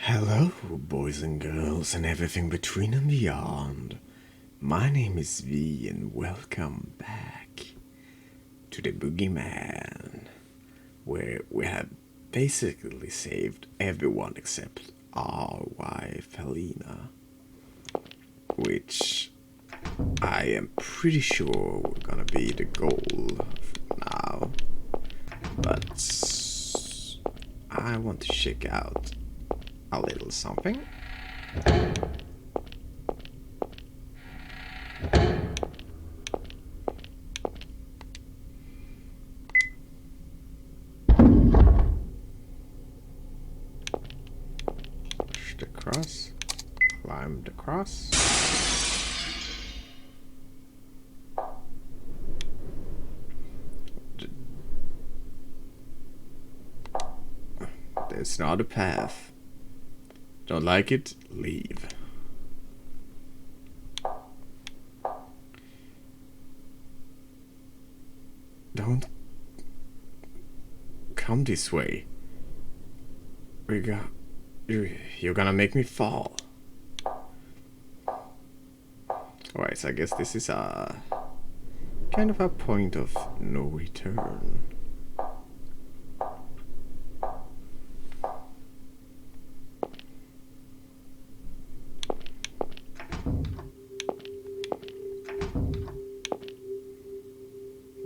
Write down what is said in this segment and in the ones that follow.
Hello, boys and girls, and everything between and beyond. My name is V, and welcome back to the Boogeyman, where we have basically saved everyone except our wife Helena, which I am pretty sure we're gonna be the goal for now. But I want to check out a little something. Push the cross, climb the cross. There's not a path. Don't like it? Leave. Don't come this way. You're gonna make me fall. Alright, so I guess this is a kind of a point of no return.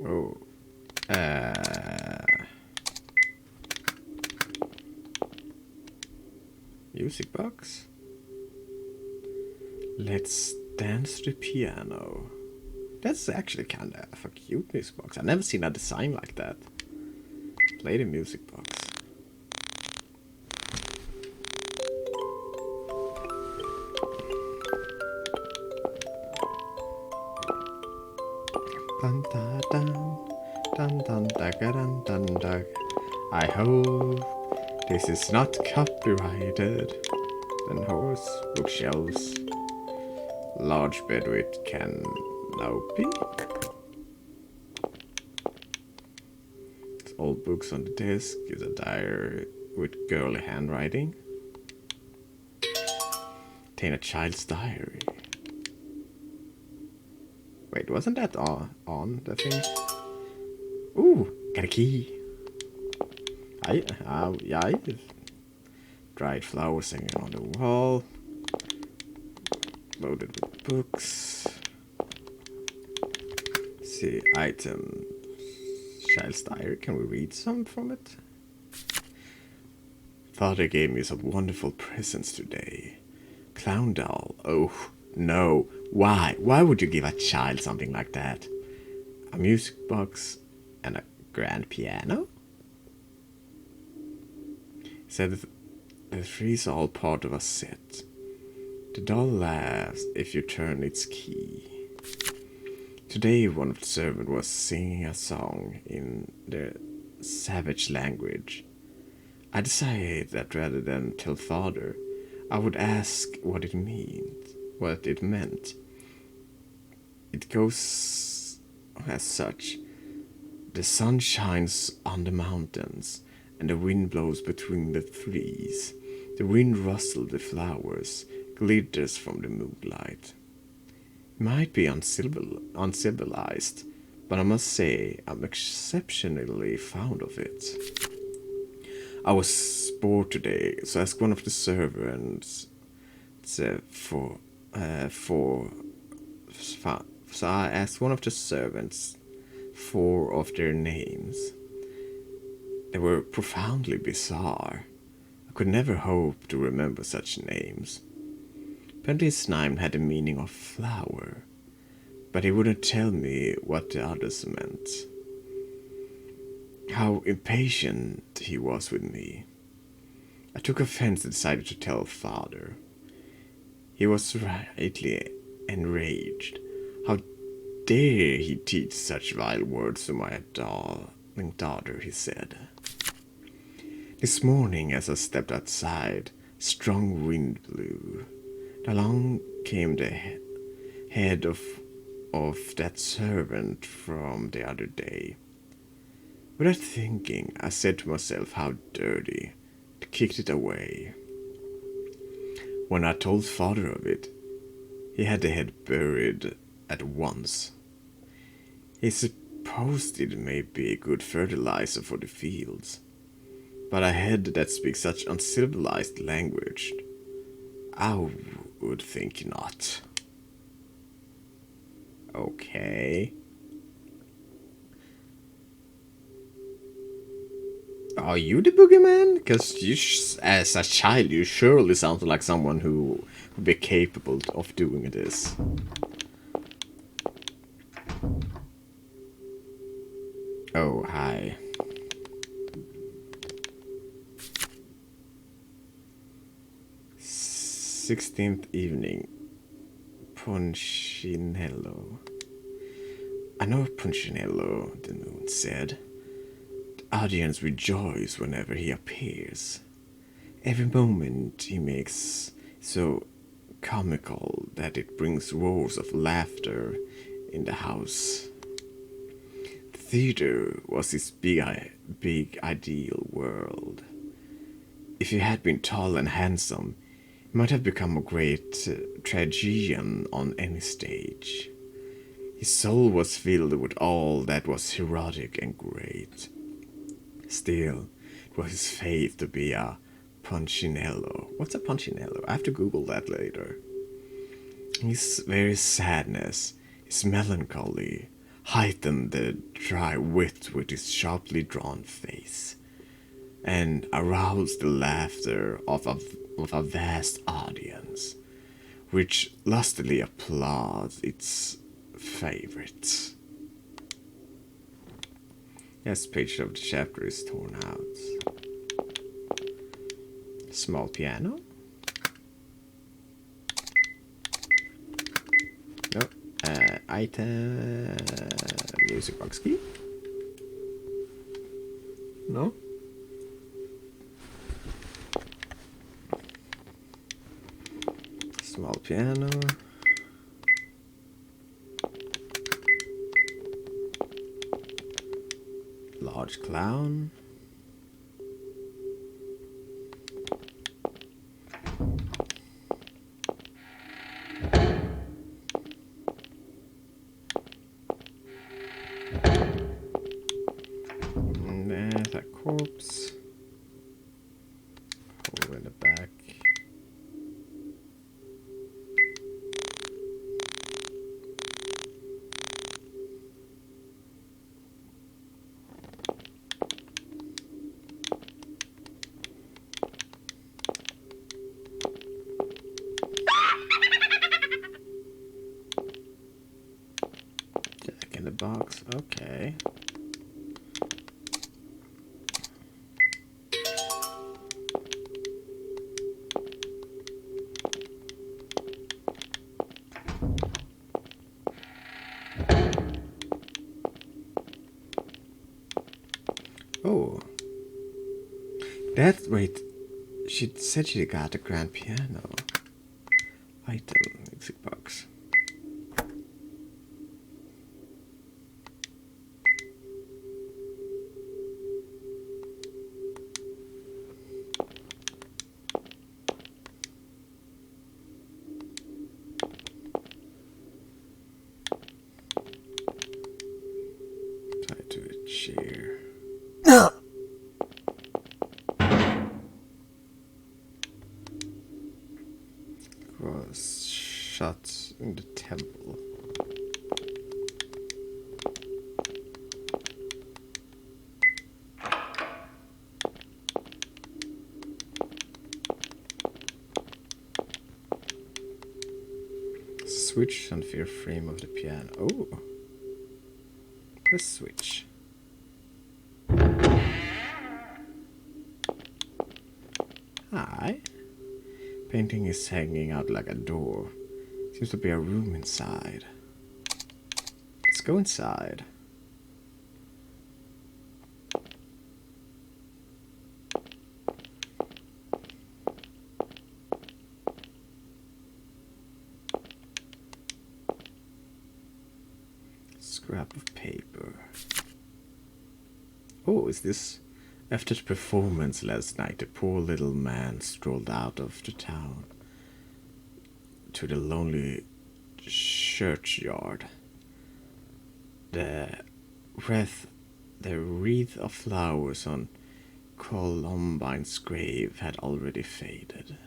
Oh. Music box? Let's dance to the piano. That's actually kind of a cute music box. I've never seen a design like that. Play the music box. Dun dun dun dun dun dun dun. I hope this is not copyrighted. Then horse, bookshelves, large bed with canopy. Old books on the desk is a diary with girly handwriting. Contain a child's diary. Wait, wasn't that on the thing? Ooh, got a key. Yeah. Dried flowers hanging on the wall. Loaded with books. See, item. Child's diary. Can we read some from it? Father gave me some wonderful presents today. Clown doll. Oh, no. Why? Why would you give a child something like that? A music box and a grand piano? He said that the three's all part of a set. The doll laughs if you turn its key. Today one of the servants was singing a song in the savage language. I decided that rather than tell father, I would ask what it meant. It goes as such. The sun shines on the mountains, and the wind blows between the trees. The wind rustles the flowers, glitters from the moonlight. It might be uncivilized, but I must say I'm exceptionally fond of it. I was bored today, so I asked one of the servants for four of their names. They were profoundly bizarre. I could never hope to remember such names. Apparently his name had the meaning of flower, but he wouldn't tell me what the others meant. How impatient he was with me. I took offense and decided to tell father. He was rightly enraged. How dare he teach such vile words to my darling daughter, he said. This morning, as I stepped outside, strong wind blew. Along came the head of that servant from the other day. Without thinking, I said to myself how dirty, and kicked it away. When I told father of it, he had the head buried at once. He supposed it may be a good fertilizer for the fields, but a head that speaks such uncivilized language, I would think not. Okay. Are you the boogeyman? Because you, as a child, you surely sounded like someone who would be capable of doing this. Oh, hi. "16th evening. Punchinello." "I know Punchinello," the moon said. "The audience rejoice whenever he appears. Every moment he makes so comical that it brings roars of laughter in the house. The theater was his big ideal world. If he had been tall and handsome, he might have become a great tragedian on any stage. His soul was filled with all that was erotic and great. Still, it was his fate to be a Punchinello." What's a Punchinello? I have to Google that later. "His very sadness, his melancholy, heightened the dry wit with his sharply drawn face, and aroused the laughter of a vast audience, which lustily applauds its favorites." Yes, page of the chapter is torn out. Small piano? No. Item. Music box key? No. Small piano. Large clown. And there's a corpse. Hole in the back. Jack in the box, okay. Oh. Wait. She said she got a grand piano. Item, music box. Tied to a chair. Was shot in the temple. Switch on the frame of the piano. Oh, press switch. Hi. Painting is hanging out like a door. Seems to be a room inside. Let's go inside. Scrap of paper. Oh, is this? After the performance last night, the poor little man strolled out of the town. to the lonely churchyard. The wreath of flowers on Columbine's grave had already faded.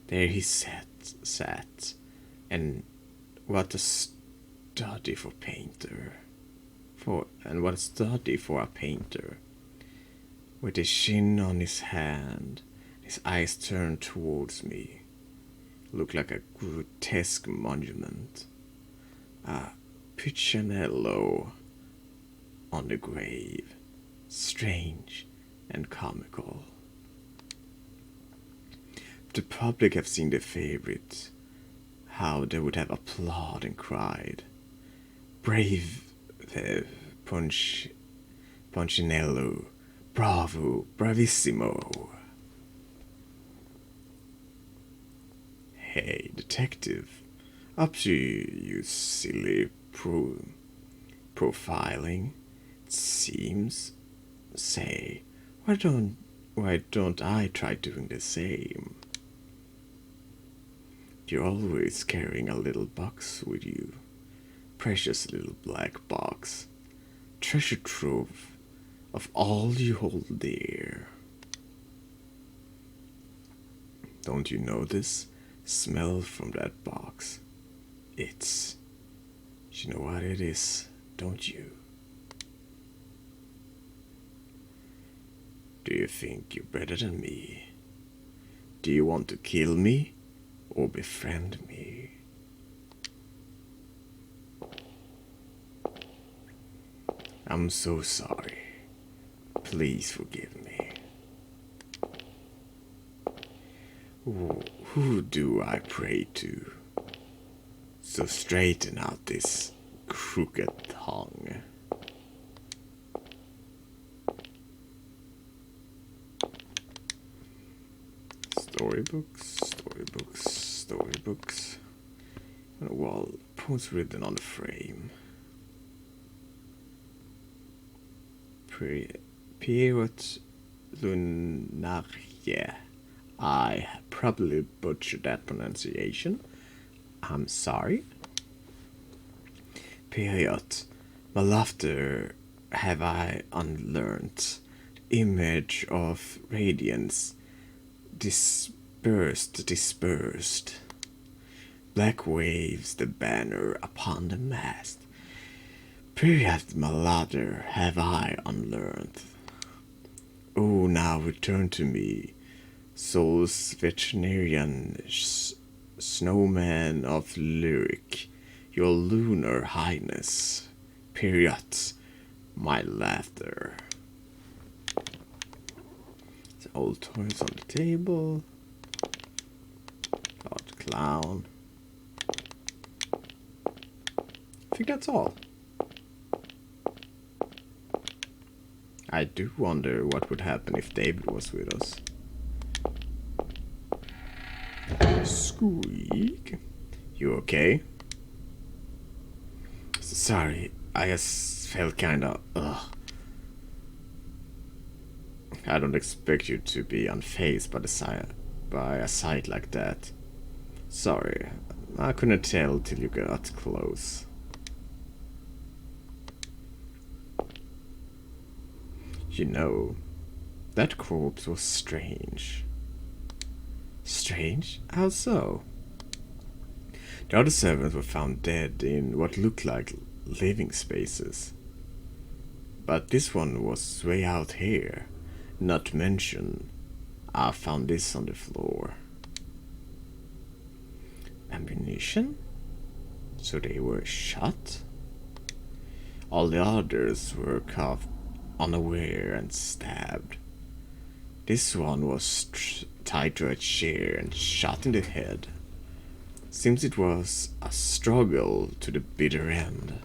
There he sat, and what a study for a painter. With his chin on his hand, his eyes turned towards me, looked like a grotesque monument, a pictionello on the grave, strange and comical. If the public have seen the favorite, how they would have applauded and cried, "Brave Punchinello, bravo, bravissimo." Hey, detective, up to you silly profiling. It seems. Say, why don't I try doing the same? You're always carrying a little box with you. Precious little black box. Treasure trove of all you hold dear. Don't you know this? Smell from that box. You know what it is, don't you? Do you think you're better than me? Do you want to kill me or befriend me? I'm so sorry. Please forgive me. Who do I pray to? So straighten out this crooked tongue. Storybooks. On a wall, poems written on the frame. Pierrot Lunarie. I probably butchered that pronunciation. I'm sorry. Period. My laughter have I unlearned. Image of radiance dispersed. Black waves the banner upon the mast. Period, my laughter have I unlearned. Oh, now return to me, soul's veterinarian, snowman of lyric, your lunar highness. Period, my laughter. The old toys on the table. Large clown. I think that's all. I do wonder what would happen if David was with us. Squeak. You okay? Sorry, I just felt kinda I don't expect you to be unfazed by a sight like that. Sorry, I couldn't tell till you got close. You know, that corpse was strange. Strange? How so? The other servants were found dead in what looked like living spaces. But this one was way out here. Not to mention, I found this on the floor. Ammunition? So they were shot? All the others were caught unaware and stabbed. This one was tied to a chair and shot in the head. Seems it was a struggle to the bitter end.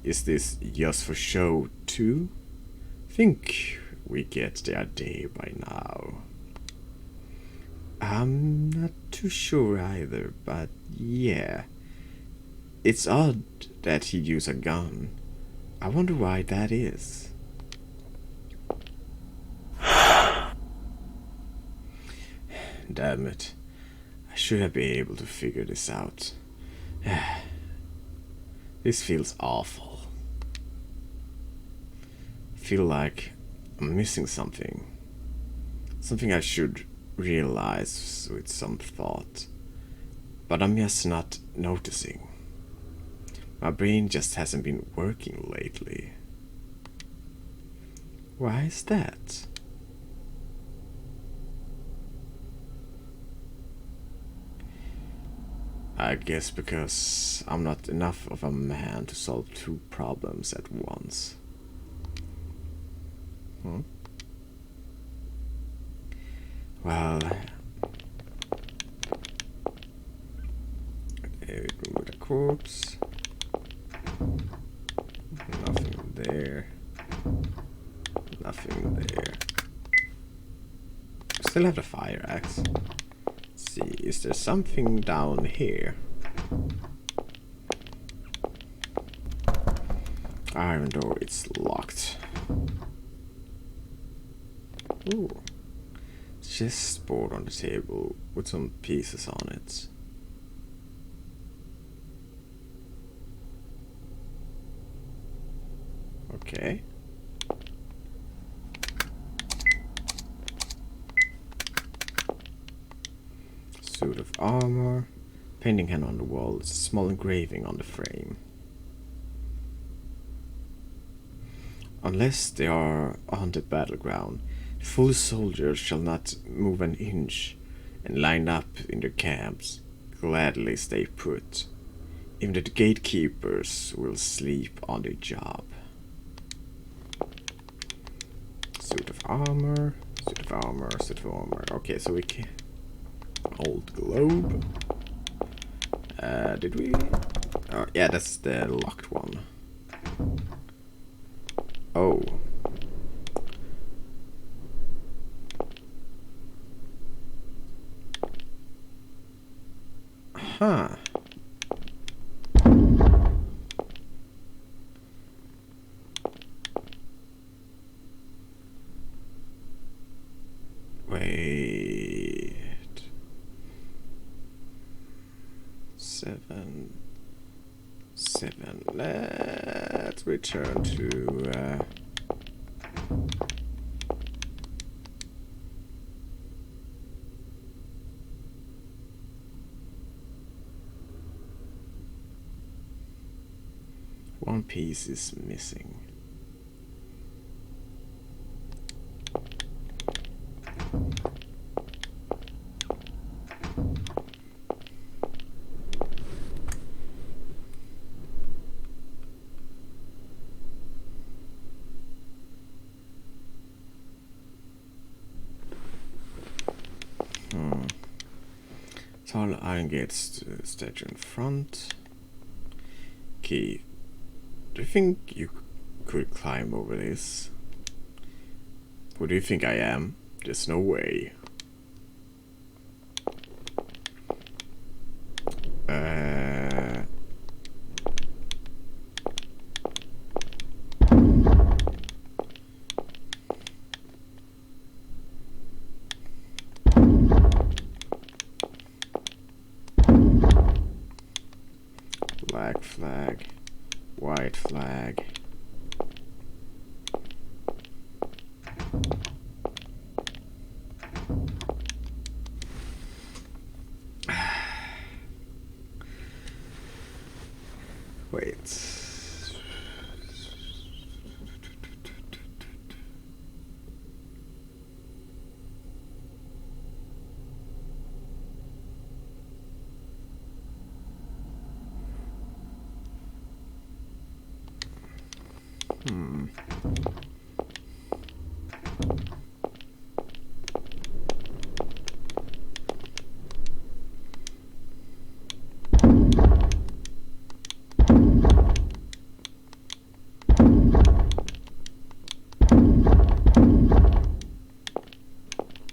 Is this just for show too? Think we get the idea by now. I'm not too sure either, but yeah. It's odd that he used a gun. I wonder why that is. damn it. I should have been able to figure this out. This feels awful. I feel like I'm missing something. Something I should realize with some thought. But I'm just not noticing. My brain just hasn't been working lately. Why is that? I guess because I'm not enough of a man to solve two problems at once. Well, remove the corpse. Nothing there. Nothing there. Still have the fire axe. Let's see, is there something down here? Iron door, it's locked. Ooh. Chessboard on the table with some pieces on it. Okay. Suit of armor. Painting hand on the wall. It's a small engraving on the frame. Unless they are on the battleground, full soldiers shall not move an inch, and line up in their camps, gladly stay put. Even the gatekeepers will sleep on their job. Suit of armor, suit of armor, suit of armor. Okay, so we can hold globe. Did we? Oh, yeah, that's the locked one. Oh. Huh. Wait. 7. Let's return to one piece is missing. Tall iron gates statue in front. Key. Do you think you could climb over this? Who do you think I am? There's no way. Black flag, white flag. Wait.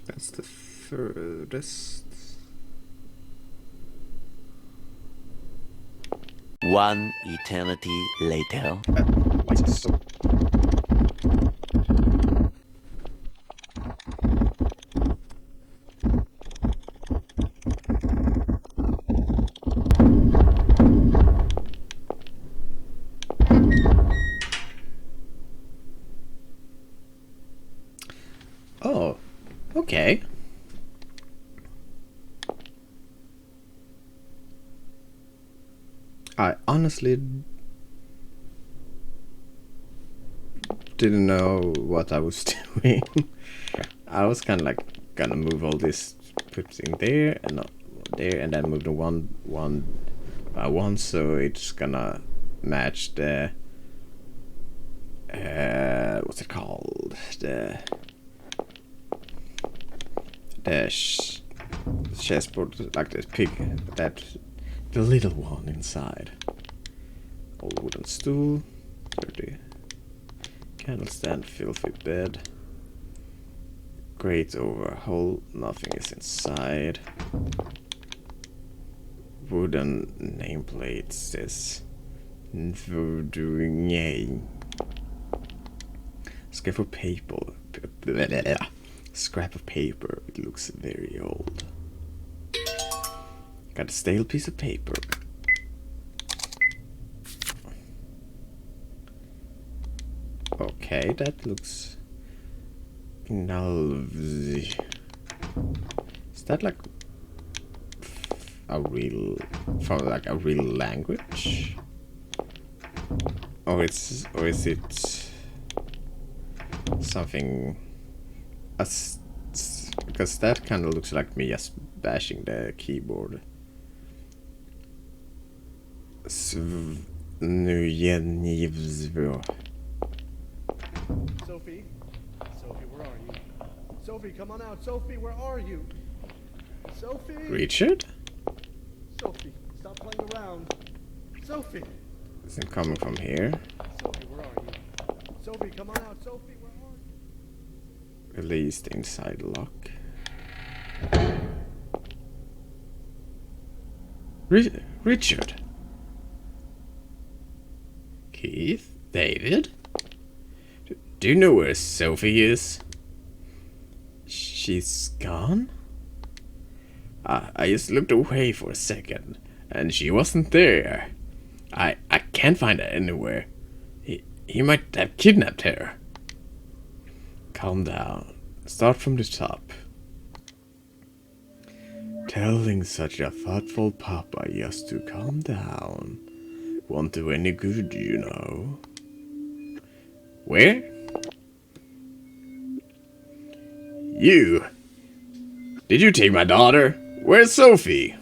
That's the furthest. One eternity later. Why is it so? Oh, okay. I honestly didn't know what I was doing. I was kind of like gonna move all this, put in there and not there, and then move the one by one, so it's gonna match the what's it called? The chessboard, like the pig, that the little one inside. Old wooden stool, dirty candle stand, filthy bed. Grate over a hole, nothing is inside. Wooden nameplate says Vtuber. Scrap of paper. Scrap of paper. It looks very old. Got a stale piece of paper. Okay, that looks. Is that like a real, from like a real language, or is it something? Because that kind of looks like me just bashing the keyboard. Sophie? Sophie, where are you? Sophie, come on out. Sophie, where are you? Sophie? Richard? Sophie, stop playing around. Sophie! Is it coming from here? Sophie, where are you? Sophie, come on out. Sophie, where are you? Release the inside lock. Richard? Keith? David? Do you know where Sophie is? She's gone? I just looked away for a second, and she wasn't there. I can't find her anywhere. He might have kidnapped her. Calm down. Start from the top. Telling such a thoughtful papa just to calm down won't do any good, you know. Where? You! Did you take my daughter? Where's Sophie?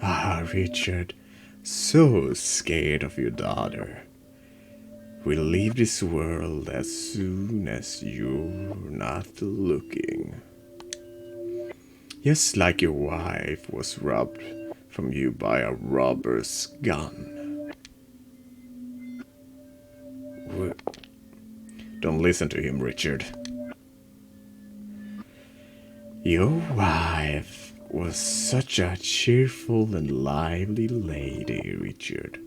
Ah, Richard. So scared of your daughter. We'll leave this world as soon as you're not looking. Just like your wife was robbed from you by a robber's gun. Don't listen to him, Richard. Your wife was such a cheerful and lively lady, Richard.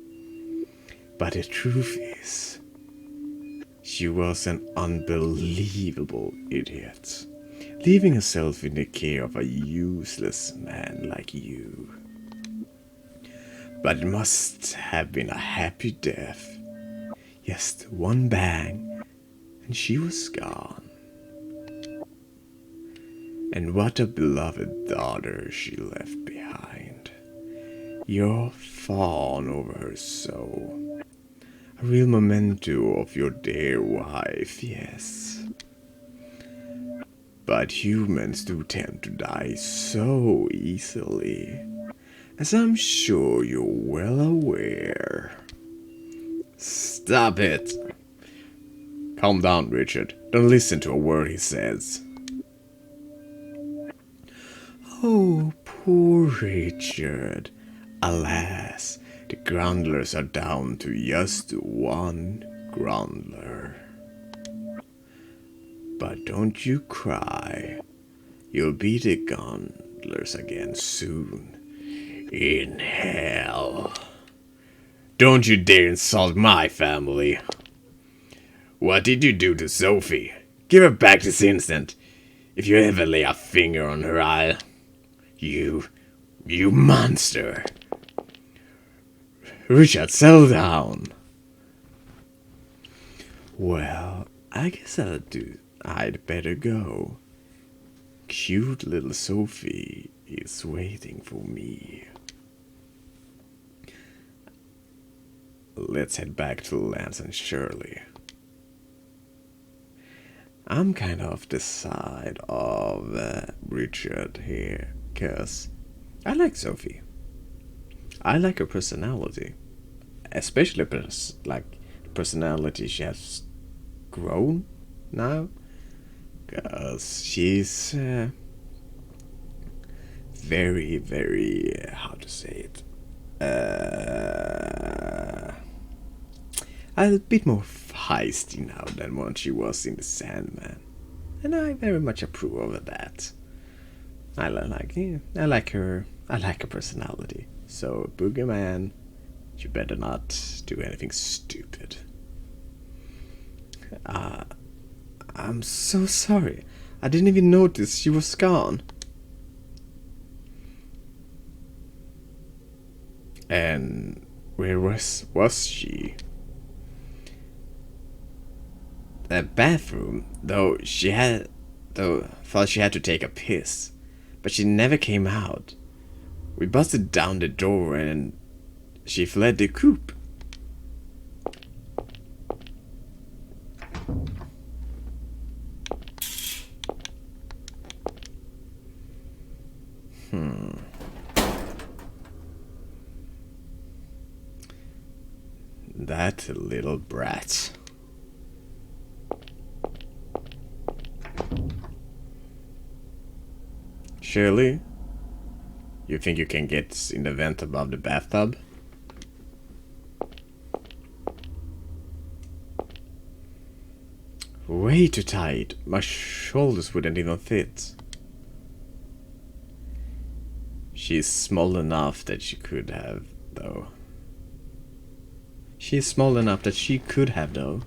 But the truth is, she was an unbelievable idiot, leaving herself in the care of a useless man like you. But it must have been a happy death. Just one bang, and she was gone. And what a beloved daughter she left behind. Your fawn over her soul. A real memento of your dear wife, yes. But humans do tend to die so easily, as I'm sure you're well aware. Stop it! Calm down, Richard. Don't listen to a word he says. Oh, poor Richard. Alas, the Grundlers are down to just one Grundler. But don't you cry. You'll be the Grundlers again soon. In hell. Don't you dare insult my family. What did you do to Sophie? Give her back this instant. If you ever lay a finger on her, I'll... You monster. Richard, settle down. Well, I guess I'll I'd better go. Cute little Sophie is waiting for me. Let's head back to Lance and Shirley. I'm kind of the side of Richard here, cause I like Sophie. I like her personality, especially like the personality she has grown now, cause she's very, very how to say it, a bit more feisty now than when she was in the Sandman, and I very much approve of that. I like her personality. So, Boogeyman, you better not do anything stupid. I'm so sorry. I didn't even notice she was gone. And where was she? The bathroom, thought she had to take a piss, but she never came out. We busted down the door and she fled the coop. That little brat. Shirley, you think you can get in the vent above the bathtub? Way too tight. My shoulders wouldn't even fit. She's small enough that she could have, though. She's small enough that she could have, though.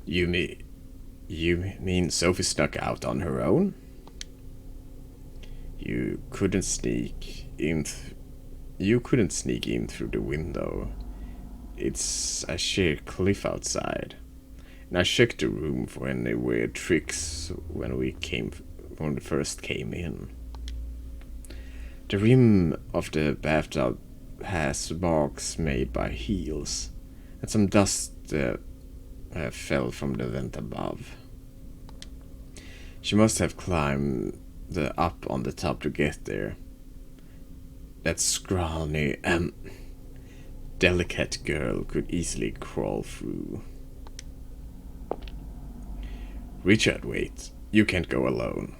You mean Sophie snuck out on her own? You couldn't sneak in through the window. It's a sheer cliff outside. And I checked the room for any weird tricks when we first came in. The rim of the bathtub has marks made by heels, and some dust fell from the vent above. She must have climbed up on the top to get there. That scrawny, delicate girl could easily crawl through. Richard, wait. You can't go alone.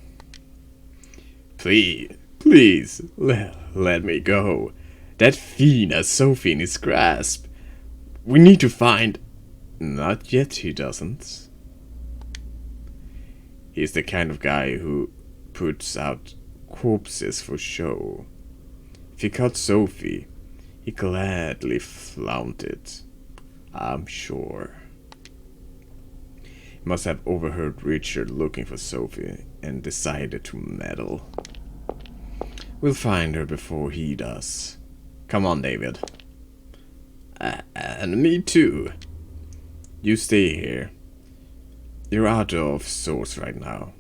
Please, let me go. That fiend has Sophie in his grasp. We need to find... Not yet, he doesn't. He's the kind of guy who puts out corpses for show. If he caught Sophie, he'd gladly flaunt it. I'm sure. He must have overheard Richard looking for Sophie and decided to meddle. We'll find her before he does. Come on, David. And me too. You stay here. You're out of sorts right now.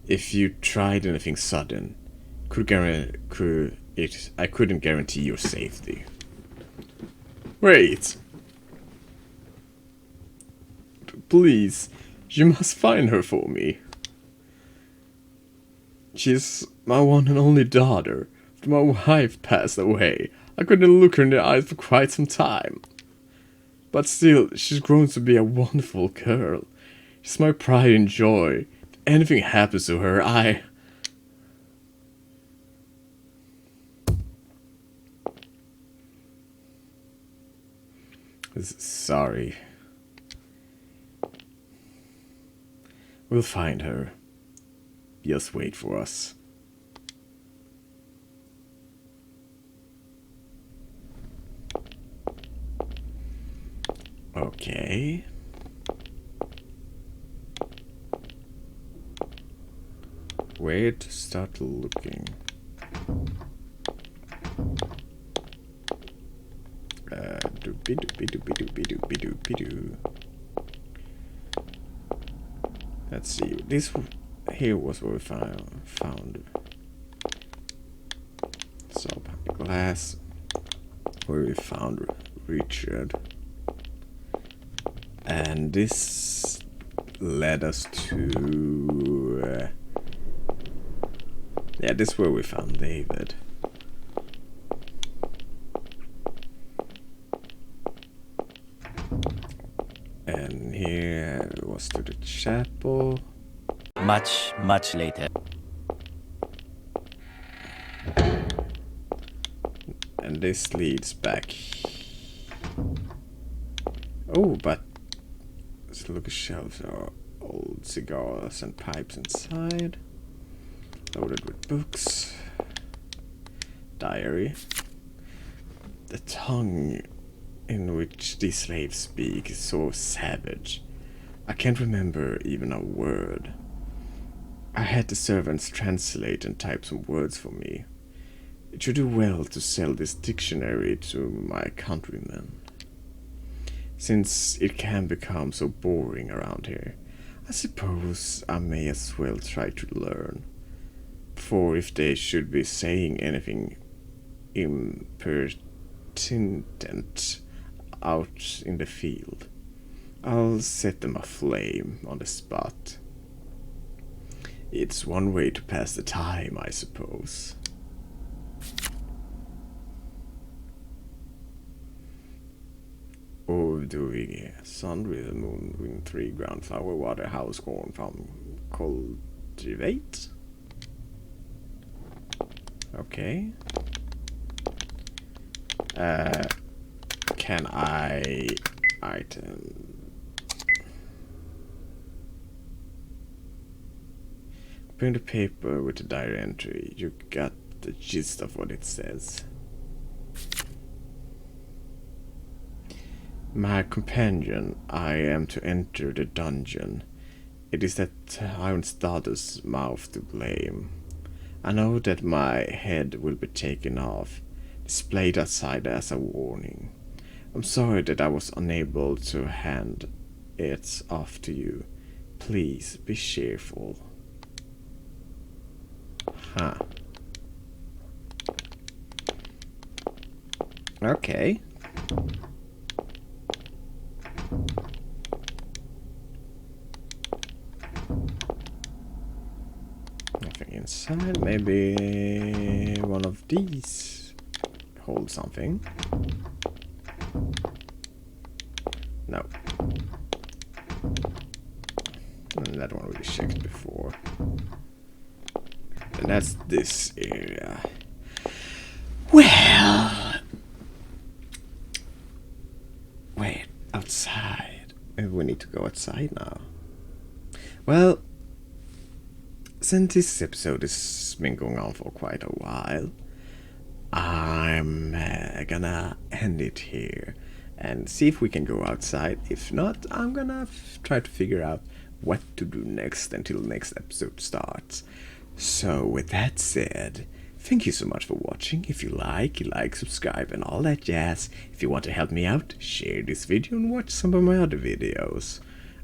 If you tried anything sudden, I couldn't guarantee your safety. Wait. Please, you must find her for me. She's my one and only daughter. After my wife passed away, I couldn't look her in the eyes for quite some time. But still, she's grown to be a wonderful girl. She's my pride and joy. If anything happens to her, Sorry. We'll find her. Just wait for us. Okay. Where to start looking? Doopy doopy doopy doopy doopy doopy doo. Let's see. This here was where we found saw glass, where we found Richard, and this led us to yeah, this is where we found David. And here was to the chapel. Much, much later. And this leads back. Oh, but let's look at shelves. There are old cigars and pipes inside. Loaded with books. Diary. The tongue in which these slaves speak is so savage. I can't remember even a word. I had the servants translate and type some words for me. It should do well to sell this dictionary to my countrymen, since it can become so boring around here. I suppose I may as well try to learn, for if they should be saying anything impertinent out in the field, I'll set them aflame on the spot. It's one way to pass the time, I suppose. Doing sun with the moon, wind 3, ground flower, water, house, corn, farm, cultivate. Okay. Can I item? Bring the paper with the diary entry. You got the gist of what it says. My companion, I am to enter the dungeon. It is that Iron Stardust's mouth to blame. I know that my head will be taken off, displayed outside as a warning. I'm sorry that I was unable to hand it off to you. Please be cheerful. Huh. Okay. Nothing inside. Maybe one of these hold something. No. And that one we checked before. And that's this area. Well, wait, outside. Maybe we need to go outside now. Well, since this episode has been going on for quite a while, I'm gonna end it here and see if we can go outside. If not, I'm gonna try to figure out what to do next until next episode starts. So with that said, thank you so much for watching. If you like, subscribe and all that jazz. If you want to help me out, share this video and watch some of my other videos.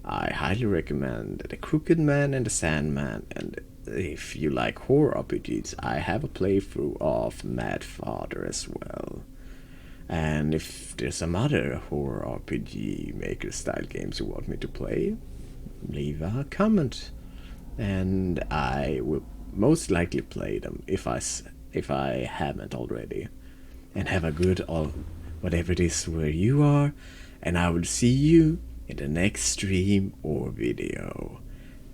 I highly recommend The Crooked Man and the Sandman, and if you like horror RPGs, I have a playthrough of Mad Father as well. And if there's some other horror RPG maker style games you want me to play, leave a comment and I will most likely play them if I haven't already. And have a good whatever it is where you are, and I will see you in the next stream or video.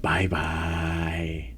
Bye bye.